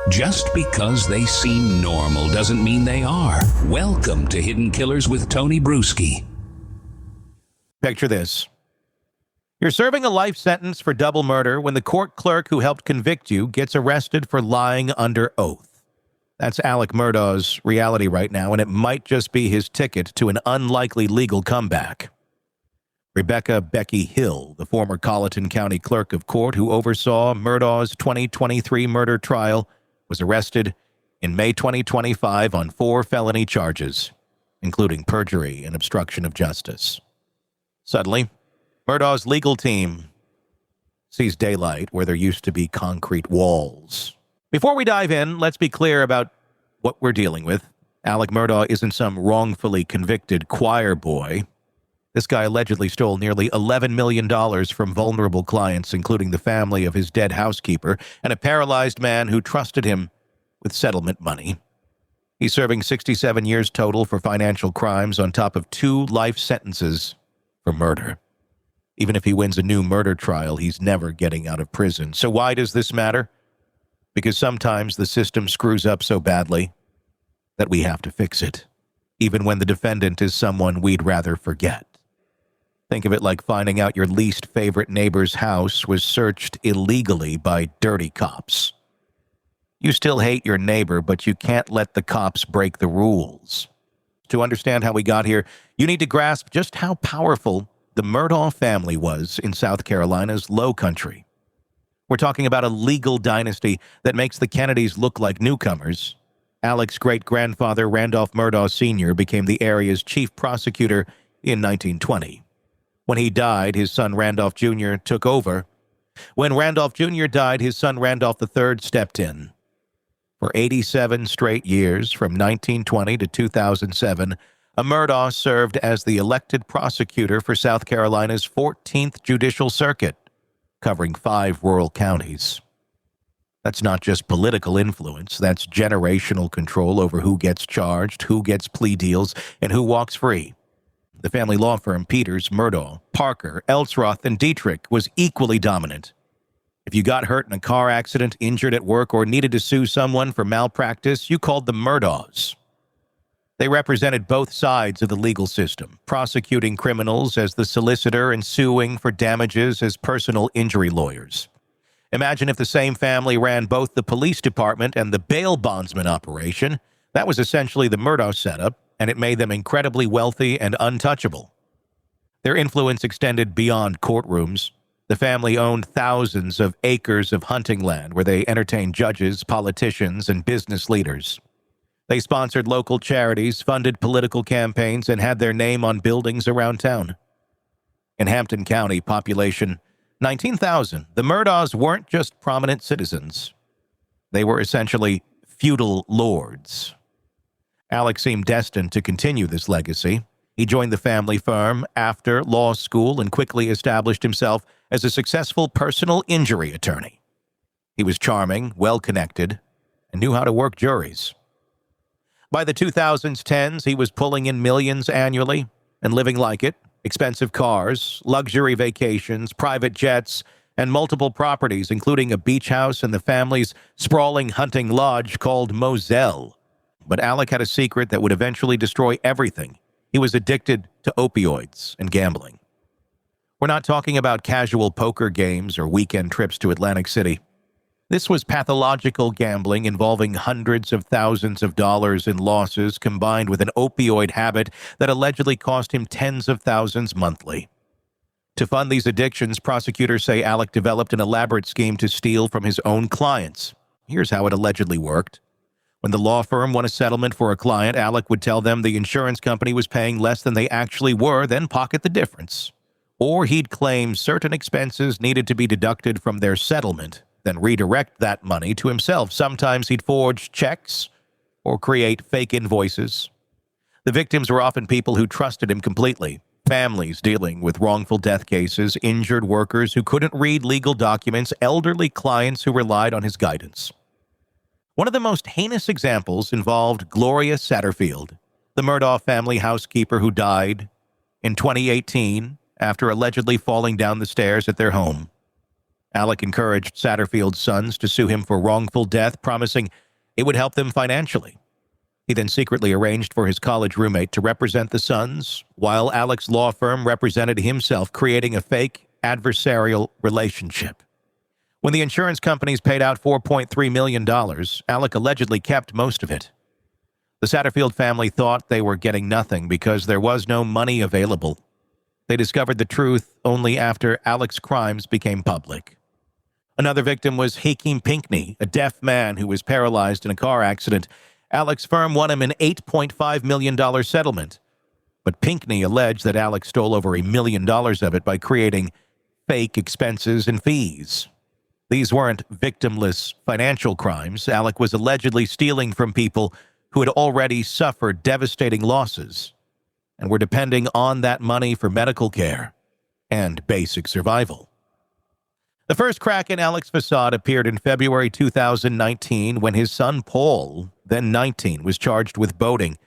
Just because they seem normal doesn't mean they are. Welcome to Hidden Killers with Tony Bruschi. Picture this. You're serving a life sentence for double murder when the court clerk who helped convict you gets arrested for lying under oath. That's Alex Murdaugh's reality right now, and it might just be his ticket to an unlikely legal comeback. Becky Hill, the former Colleton County Clerk of Court who oversaw Murdaugh's 2023 murder trial, was arrested in May 2025 on 4 felony charges, including perjury and obstruction of justice. Suddenly, Murdaugh's legal team sees daylight where there used to be concrete walls. Before we dive in, let's be clear about what we're dealing with. Alex Murdaugh isn't some wrongfully convicted choir boy. This guy allegedly stole nearly $11 million from vulnerable clients, including the family of his dead housekeeper and a paralyzed man who trusted him with settlement money. He's serving 67 years total for financial crimes on top of 2 life sentences for murder. Even if he wins a new murder trial, he's never getting out of prison. So why does this matter? Because sometimes the system screws up so badly that we have to fix it, even when the defendant is someone we'd rather forget. Think of it like finding out your least favorite neighbor's house was searched illegally by dirty cops. You still hate your neighbor, but you can't let the cops break the rules. To understand how we got here, you need to grasp just how powerful the Murdaugh family was in South Carolina's Low Country. We're talking about a legal dynasty that makes the Kennedys look like newcomers. Alex's great-grandfather, Randolph Murdaugh Sr., became the area's chief prosecutor in 1920. When he died, his son Randolph Jr. took over. When Randolph Jr. died, his son Randolph III stepped in. For 87 straight years, from 1920 to 2007, a Murdaugh served as the elected prosecutor for South Carolina's 14th Judicial Circuit, covering 5 rural counties. That's not just political influence, that's generational control over who gets charged, who gets plea deals, and who walks free. The family law firm Peters, Murdaugh, Parker, Elsroth, and Dietrich was equally dominant. If you got hurt in a car accident, injured at work, or needed to sue someone for malpractice, you called them Murdaughs. They represented both sides of the legal system, prosecuting criminals as the solicitor and suing for damages as personal injury lawyers. Imagine if the same family ran both the police department and the bail bondsman operation. That was essentially the Murdaugh setup, and it made them incredibly wealthy and untouchable. Their influence extended beyond courtrooms. The family owned thousands of acres of hunting land where they entertained judges, politicians, and business leaders. They sponsored local charities, funded political campaigns, and had their name on buildings around town. In Hampton County, population 19,000, the Murdaughs weren't just prominent citizens. They were essentially feudal lords. Alex seemed destined to continue this legacy. He joined the family firm after law school and quickly established himself as a successful personal injury attorney. He was charming, well-connected, and knew how to work juries. By the 2010s, he was pulling in millions annually and living like it. Expensive cars, luxury vacations, private jets, and multiple properties, including a beach house and the family's sprawling hunting lodge called Moselle. But Alec had a secret that would eventually destroy everything. He was addicted to opioids and gambling. We're not talking about casual poker games or weekend trips to Atlantic City. This was pathological gambling involving hundreds of thousands of dollars in losses combined with an opioid habit that allegedly cost him tens of thousands monthly. To fund these addictions, prosecutors say Alec developed an elaborate scheme to steal from his own clients. Here's how it allegedly worked. When the law firm won a settlement for a client, Alec would tell them the insurance company was paying less than they actually were, then pocket the difference. Or he'd claim certain expenses needed to be deducted from their settlement, then redirect that money to himself. Sometimes he'd forge checks or create fake invoices. The victims were often people who trusted him completely. Families dealing with wrongful death cases, injured workers who couldn't read legal documents, elderly clients who relied on his guidance. One of the most heinous examples involved Gloria Satterfield, the Murdaugh family housekeeper who died in 2018 after allegedly falling down the stairs at their home. Alec encouraged Satterfield's sons to sue him for wrongful death, promising it would help them financially. He then secretly arranged for his college roommate to represent the sons, while Alec's law firm represented himself, creating a fake adversarial relationship. When the insurance companies paid out $4.3 million, Alec allegedly kept most of it. The Satterfield family thought they were getting nothing because there was no money available. They discovered the truth only after Alec's crimes became public. Another victim was Hakeem Pinkney, a deaf man who was paralyzed in a car accident. Alec's firm won him an $8.5 million settlement, but Pinkney alleged that Alec stole over $1 million of it by creating fake expenses and fees. These weren't victimless financial crimes. Alec was allegedly stealing from people who had already suffered devastating losses and were depending on that money for medical care and basic survival. The first crack in Alec's facade appeared in February 2019 when his son Paul, then 19, was charged with boating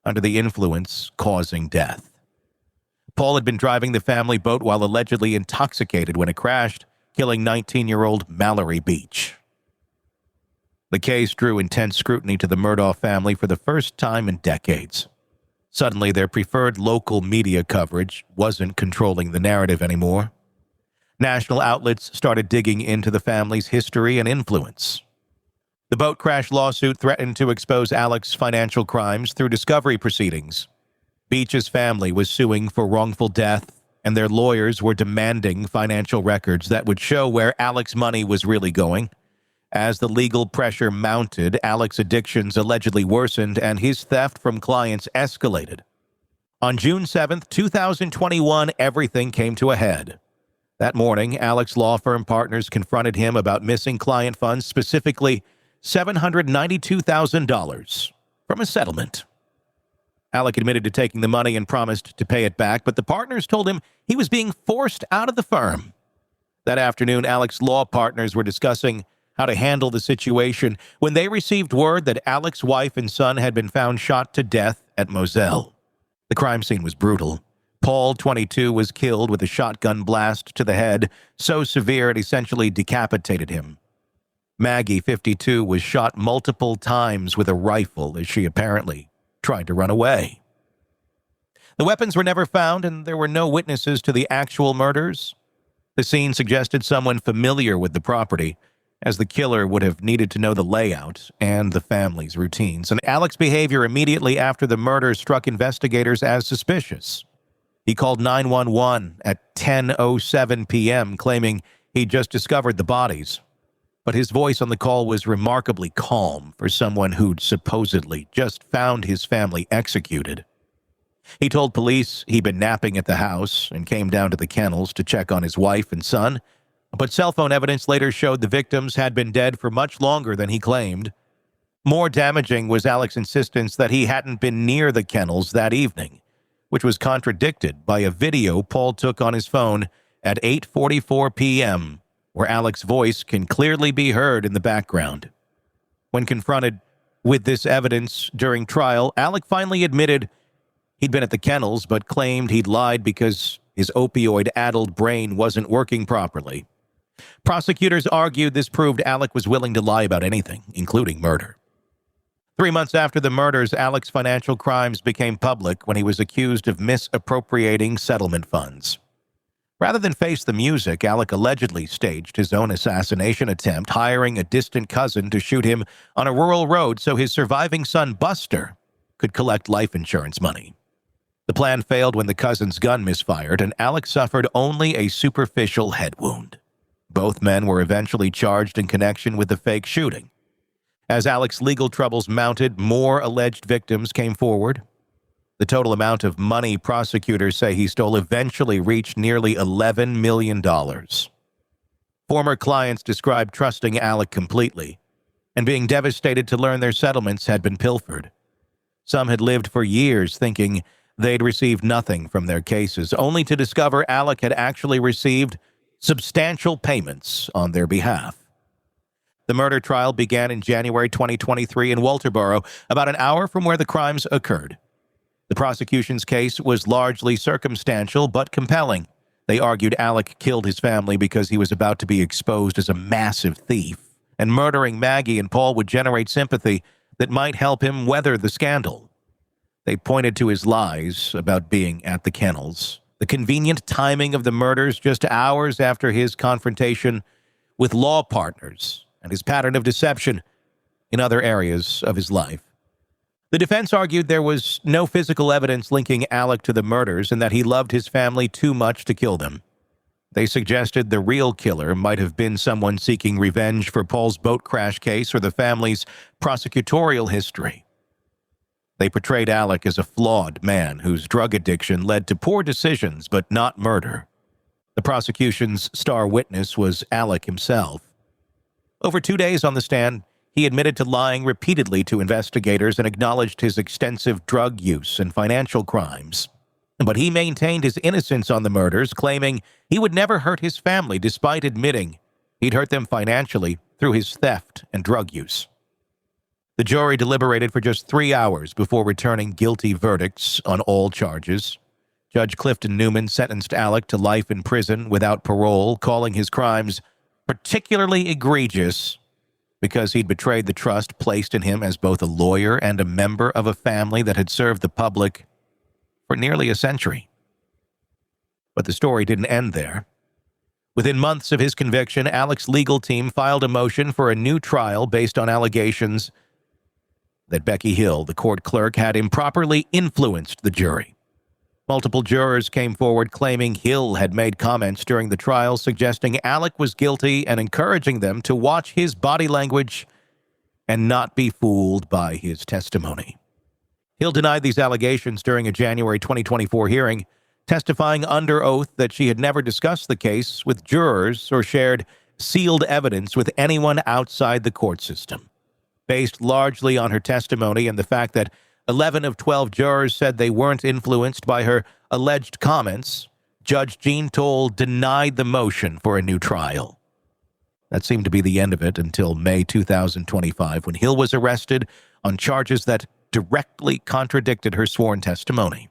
under the influence, causing death. Paul had been driving the family boat while allegedly intoxicated when it crashed, killing 19-year-old Mallory Beach. The case drew intense scrutiny to the Murdaugh family for the first time in decades. Suddenly, their preferred local media coverage wasn't controlling the narrative anymore. National outlets started digging into the family's history and influence. The boat crash lawsuit threatened to expose Alec's financial crimes through discovery proceedings. Beach's family was suing for wrongful death, and their lawyers were demanding financial records that would show where Alec's money was really going. As the legal pressure mounted, Alec's addictions allegedly worsened and his theft from clients escalated. On June 7, 2021, everything came to a head. That morning, Alec's law firm partners confronted him about missing client funds, specifically $792,000 from a settlement. Alec admitted to taking the money and promised to pay it back, but the partners told him he was being forced out of the firm. That afternoon, Alec's law partners were discussing how to handle the situation when they received word that Alec's wife and son had been found shot to death at Moselle. The crime scene was brutal. Paul, 22, was killed with a shotgun blast to the head, so severe it essentially decapitated him. Maggie, 52, was shot multiple times with a rifle as she apparently tried to run away. The weapons were never found, and there were no witnesses to the actual murders. The scene suggested someone familiar with the property, as the killer would have needed to know the layout and the family's routines. And Alec's behavior immediately after the murder struck investigators as suspicious. He called 911 at 10:07 p.m., claiming he'd just discovered the bodies. But his voice on the call was remarkably calm for someone who'd supposedly just found his family executed. He told police he'd been napping at the house and came down to the kennels to check on his wife and son, but cell phone evidence later showed the victims had been dead for much longer than he claimed. More damaging was Alec's insistence that he hadn't been near the kennels that evening, which was contradicted by a video Paul took on his phone at 8:44 p.m., where Alec's voice can clearly be heard in the background. When confronted with this evidence during trial, Alec finally admitted he'd been at the kennels, but claimed he'd lied because his opioid-addled brain wasn't working properly. Prosecutors argued this proved Alec was willing to lie about anything, including murder. 3 months after the murders, Alec's financial crimes became public when he was accused of misappropriating settlement funds. Rather than face the music, Alec allegedly staged his own assassination attempt, hiring a distant cousin to shoot him on a rural road so his surviving son, Buster, could collect life insurance money. The plan failed when the cousin's gun misfired, and Alec suffered only a superficial head wound. Both men were eventually charged in connection with the fake shooting. As Alec's legal troubles mounted, more alleged victims came forward. The total amount of money prosecutors say he stole eventually reached nearly $11 million. Former clients described trusting Alec completely and being devastated to learn their settlements had been pilfered. Some had lived for years thinking they'd received nothing from their cases, only to discover Alec had actually received substantial payments on their behalf. The murder trial began in January 2023 in Walterboro, about an hour from where the crimes occurred. The prosecution's case was largely circumstantial but compelling. They argued Alec killed his family because he was about to be exposed as a massive thief, and murdering Maggie and Paul would generate sympathy that might help him weather the scandal. They pointed to his lies about being at the kennels, the convenient timing of the murders just hours after his confrontation with law partners, and his pattern of deception in other areas of his life. The defense argued there was no physical evidence linking Alec to the murders and that he loved his family too much to kill them. They suggested the real killer might have been someone seeking revenge for Paul's boat crash case or the family's prosecutorial history. They portrayed Alec as a flawed man whose drug addiction led to poor decisions but not murder. The prosecution's star witness was Alec himself. Over 2 days on the stand, he admitted to lying repeatedly to investigators and acknowledged his extensive drug use and financial crimes. But he maintained his innocence on the murders, claiming he would never hurt his family despite admitting he'd hurt them financially through his theft and drug use. The jury deliberated for just 3 hours before returning guilty verdicts on all charges. Judge Clifton Newman sentenced Alec to life in prison without parole, calling his crimes particularly egregious because he'd betrayed the trust placed in him as both a lawyer and a member of a family that had served the public for nearly a century. But the story didn't end there. Within months of his conviction, Alec's legal team filed a motion for a new trial based on allegations that Becky Hill, the court clerk, had improperly influenced the jury. Multiple jurors came forward claiming Hill had made comments during the trial suggesting Alec was guilty and encouraging them to watch his body language and not be fooled by his testimony. Hill denied these allegations during a January 2024 hearing, testifying under oath that she had never discussed the case with jurors or shared sealed evidence with anyone outside the court system. Based largely on her testimony and the fact that 11 of 12 jurors said they weren't influenced by her alleged comments, Judge Jean Toll denied the motion for a new trial. That seemed to be the end of it until May 2025, when Hill was arrested on charges that directly contradicted her sworn testimony.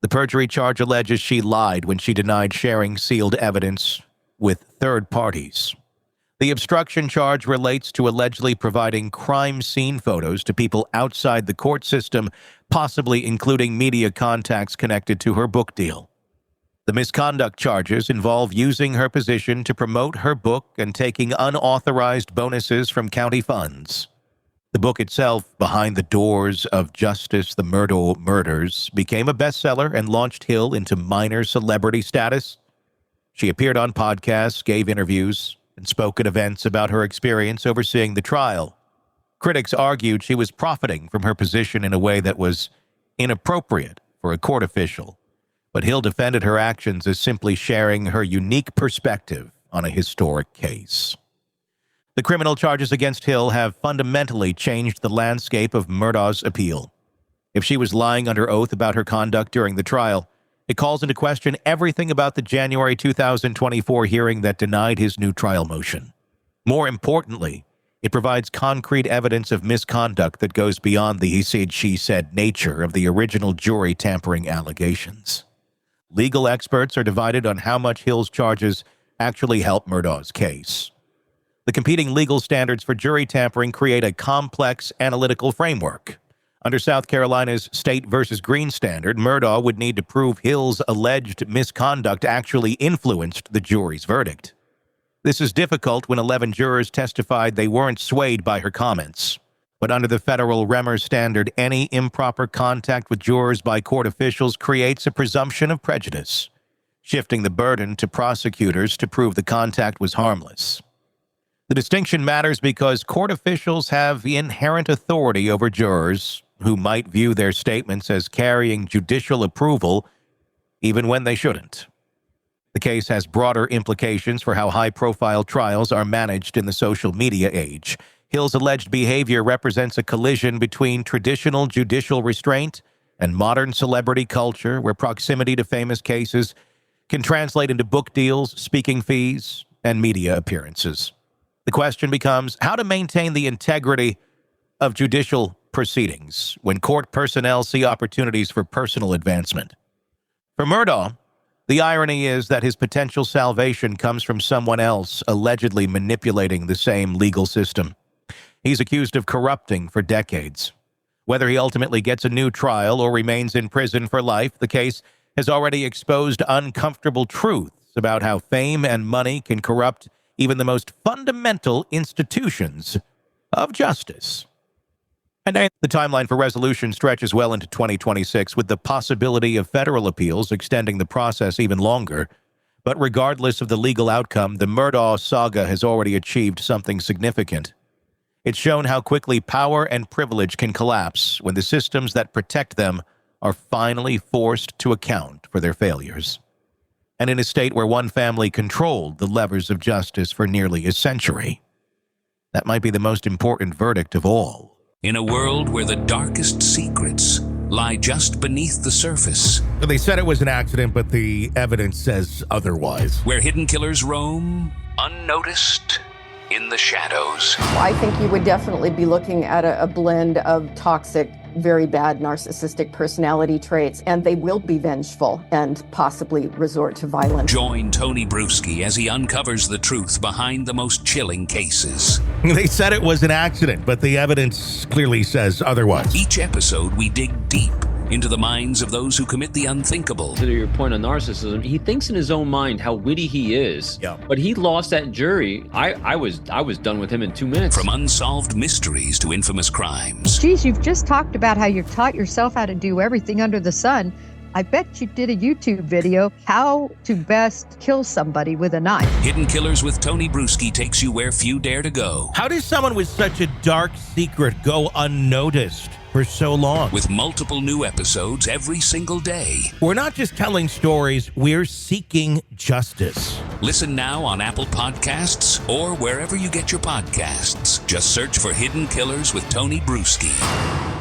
The perjury charge alleges she lied when she denied sharing sealed evidence with third parties. The obstruction charge relates to allegedly providing crime scene photos to people outside the court system, possibly including media contacts connected to her book deal. The misconduct charges involve using her position to promote her book and taking unauthorized bonuses from county funds. The book itself, Behind the Doors of Justice, the Murdaugh Murders, became a bestseller and launched Hill into minor celebrity status. She appeared on podcasts, gave interviews, and spoke at events about her experience overseeing the trial. Critics argued she was profiting from her position in a way that was inappropriate for a court official, but Hill defended her actions as simply sharing her unique perspective on a historic case. The criminal charges against Hill have fundamentally changed the landscape of Murdaugh's appeal. If she was lying under oath about her conduct during the trial, it calls into question everything about the January 2024 hearing that denied his new trial motion. More importantly, it provides concrete evidence of misconduct that goes beyond the he said, she said nature of the original jury tampering allegations. Legal experts are divided on how much Hill's charges actually help Murdaugh's case. The competing legal standards for jury tampering create a complex analytical framework. Under South Carolina's State versus Green standard, Murdaugh would need to prove Hill's alleged misconduct actually influenced the jury's verdict. This is difficult when 11 jurors testified they weren't swayed by her comments. But under the federal Remmer standard, any improper contact with jurors by court officials creates a presumption of prejudice, shifting the burden to prosecutors to prove the contact was harmless. The distinction matters because court officials have inherent authority over jurors who might view their statements as carrying judicial approval even when they shouldn't. The case has broader implications for how high-profile trials are managed in the social media age. Hill's alleged behavior represents a collision between traditional judicial restraint and modern celebrity culture, where proximity to famous cases can translate into book deals, speaking fees, and media appearances. The question becomes how to maintain the integrity of judicial proceedings when court personnel see opportunities for personal advancement. For Murdaugh, The irony is that his potential salvation comes from someone else allegedly manipulating the same legal system. He's accused of corrupting for decades. Whether he ultimately gets a new trial or remains in prison for life, the case has already exposed uncomfortable truths about how fame and money can corrupt even the most fundamental institutions of justice. And the timeline for resolution stretches well into 2026, with the possibility of federal appeals extending the process even longer. But regardless of the legal outcome, the Murdaugh saga has already achieved something significant. It's shown how quickly power and privilege can collapse when the systems that protect them are finally forced to account for their failures. And in a state where one family controlled the levers of justice for nearly a century, that might be the most important verdict of all. In a world where the darkest secrets lie just beneath the surface. They said it was an accident, but the evidence says otherwise. Where hidden killers roam, unnoticed, in the shadows. I think you would definitely be looking at a blend of toxic, very bad narcissistic personality traits, and they will be vengeful and possibly resort to violence. Join Tony Bruschi as he uncovers the truth behind the most chilling cases. They said it was an accident, but the evidence clearly says otherwise. Each episode, we dig deep into the minds of those who commit the unthinkable. To your point on narcissism, he thinks in his own mind how witty he is. Yeah. But he lost that jury. I was done with him in 2 minutes. From unsolved mysteries to infamous crimes. Geez, you've just talked about how you've taught yourself how to do everything under the sun. I bet you did a YouTube video, how to best kill somebody with a knife. Hidden Killers with Tony Bruschi takes you where few dare to go. How does someone with such a dark secret go unnoticed for so long? With multiple new episodes every single day. We're not just telling stories, we're seeking justice. Listen now on Apple Podcasts or wherever you get your podcasts. Just search for Hidden Killers with Tony Bruschi.